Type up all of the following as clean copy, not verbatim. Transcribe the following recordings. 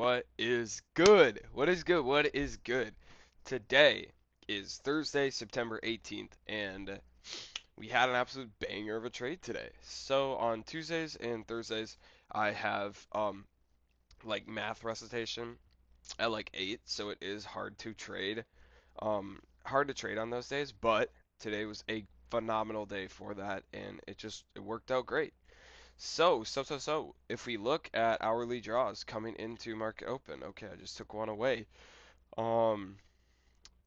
What is good? What is good? What is good? Today is Thursday, September 18th, and we had an absolute banger of a trade today. So on Tuesdays and Thursdays, I have like math recitation at like 8, so it is hard to trade on those days, but today was a phenomenal day for that, and it worked out great. So, if we look at hourly draws coming into market open, okay, I just took one away. Um,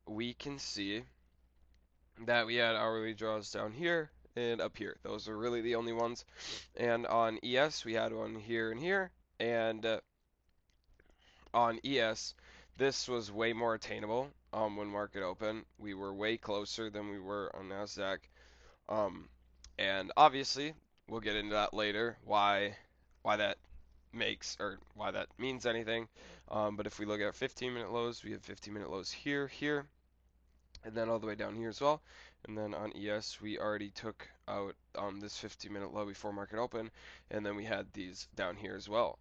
we can see that we had hourly draws down here and up here. Those are really the only ones. And on ES, we had one here and here. And on ES, this was way more attainable when market open. We were way closer than we were on NASDAQ. Um, and obviously, we'll get into that later, why that makes or why that means anything. But if we look at 15-minute lows, we have 15-minute lows here, here, and then all the way down here as well. And then on ES, we already took out this 15-minute low before market open, and then we had these down here as well.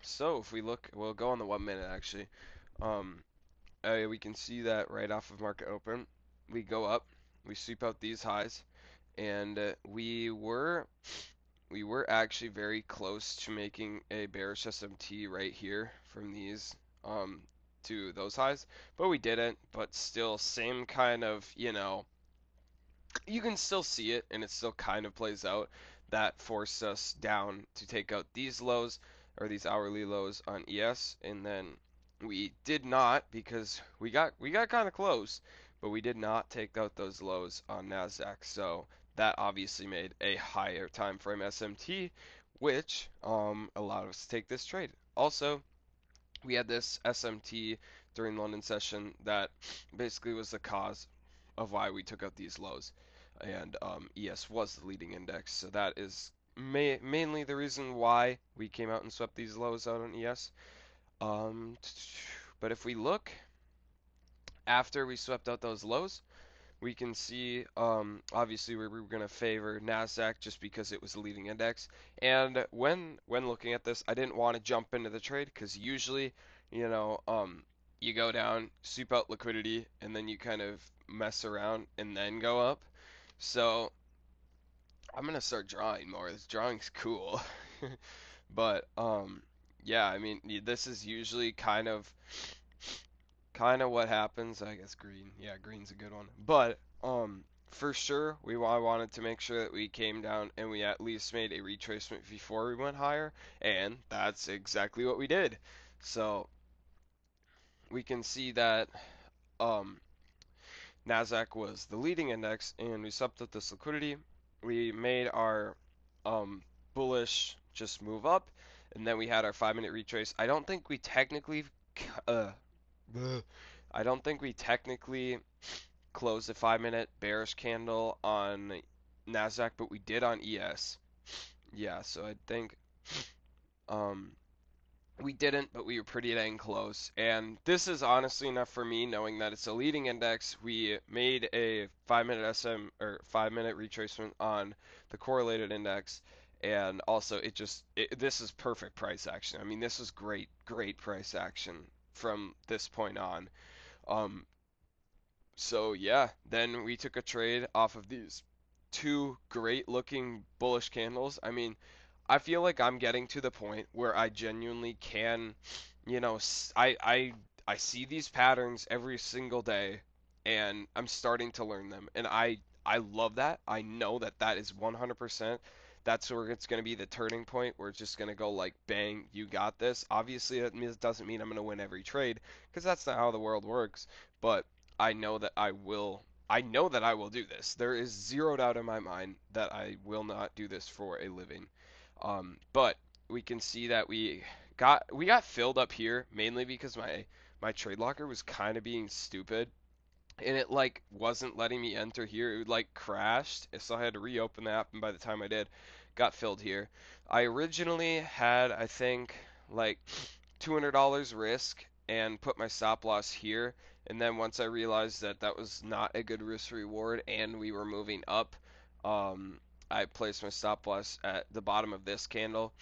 So if we look, we'll go on the 1 minute actually. Um, we can see that right off of market open, we go up, we sweep out these highs, and we were actually very close to making a bearish SMT right here from these um, to those highs, but we didn't. But still, same kind of, you can still see it, and it still kind of plays out. That forced us down to take out these lows or these hourly lows on ES, and then we did not because we got kind of close, but we did not take out those lows on Nasdaq. So that obviously made a higher time frame SMT, which allowed us to take this trade. Also, we had this SMT during London session that basically was the cause of why we took out these lows, and ES was the leading index, so that is mainly the reason why we came out and swept these lows out on ES. Um, but if we look after we swept out those lows, we can see obviously we were going to favor Nasdaq just because it was the leading index. And when looking at this, I didn't want to jump into the trade because usually, you know, you go down, sweep out liquidity, and then you kind of mess around and then go up. So I'm gonna start drawing more. This drawing's cool. But yeah, I mean this is usually kind of what happens. I guess green. Yeah, green's a good one. But for sure, I wanted to make sure that we came down and we at least made a retracement before we went higher, and that's exactly what we did. So we can see that um Nasdaq was the leading index, and we swept up this liquidity. We made our bullish just move up, and then we had our 5 minute retrace. Uh, I don't think we technically closed a 5 minute bearish candle on Nasdaq, but we did on ES. Yeah, so I think um, we didn't, but we were pretty dang close. And this is honestly enough for me, knowing that it's a leading index. We made a 5 minute or 5 minute retracement on the correlated index, and also this is perfect price action. I mean, this is great price action from this point on. Um, So yeah, then we took a trade off of these two great looking bullish candles. I mean, I feel like I'm getting to the point where I genuinely can, I see these patterns every single day, and I'm starting to learn them, and I love that. I know that that is 100%. That's where it's going to be the turning point where it's just going to go like bang, you got this. Obviously, it doesn't mean I'm going to win every trade because that's not how the world works, but I know that I will. I know that I will do this. There is zero doubt in my mind that I will not do this for a living. But we can see that we got filled up here mainly because my trade locker was kind of being stupid, and it like wasn't letting me enter here. It would like crashed, so I had to reopen the app, and by the time I did, got filled here. I originally had, I think, like $200 risk and put my stop loss here, and then once I realized that that was not a good risk reward and we were moving up, um, I placed my stop loss at the bottom of this candle.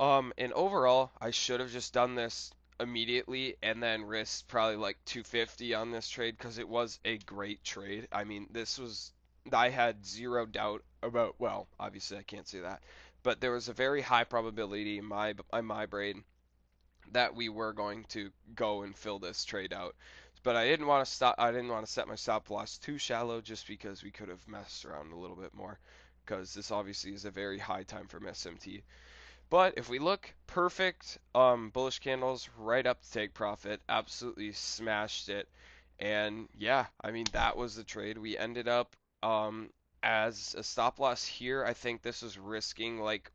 And overall, I should have just done this immediately and then risked probably like 250 on this trade because it was a great trade. I mean, I had zero doubt about, well, obviously I can't say that, but there was a very high probability in my brain that we were going to go and fill this trade out. But I didn't want to set my stop loss too shallow just because we could have messed around a little bit more because this obviously is a very high time for SMT. But if we look, perfect bullish candles right up to take profit, absolutely smashed it. And yeah, I mean that was the trade. We ended up as a stop loss here. I think this was risking like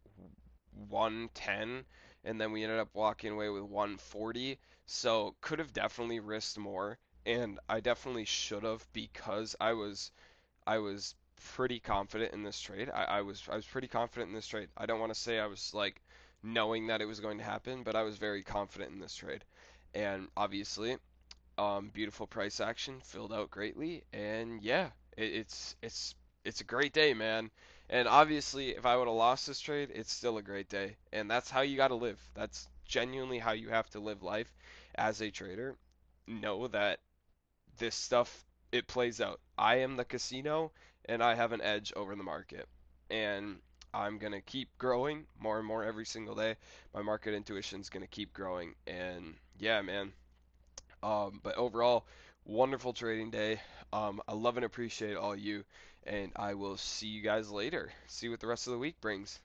110, and then we ended up walking away with 140. So could have definitely risked more, and I definitely should have because I was pretty confident in this trade. I was pretty confident in this trade. I don't want to say I was like knowing that it was going to happen, but I was very confident in this trade. And obviously, beautiful price action filled out greatly, and yeah, it's a great day, man. And obviously, if I would have lost this trade, it's still a great day, and that's how you got to live. That's genuinely how you have to live life as a trader. Know that this stuff it plays out. I am the casino and I have an edge over the market. And I'm going to keep growing more and more every single day. My market intuition is going to keep growing and yeah, man. But overall, wonderful trading day. I love and appreciate all you and I will see you guys later. See what the rest of the week brings.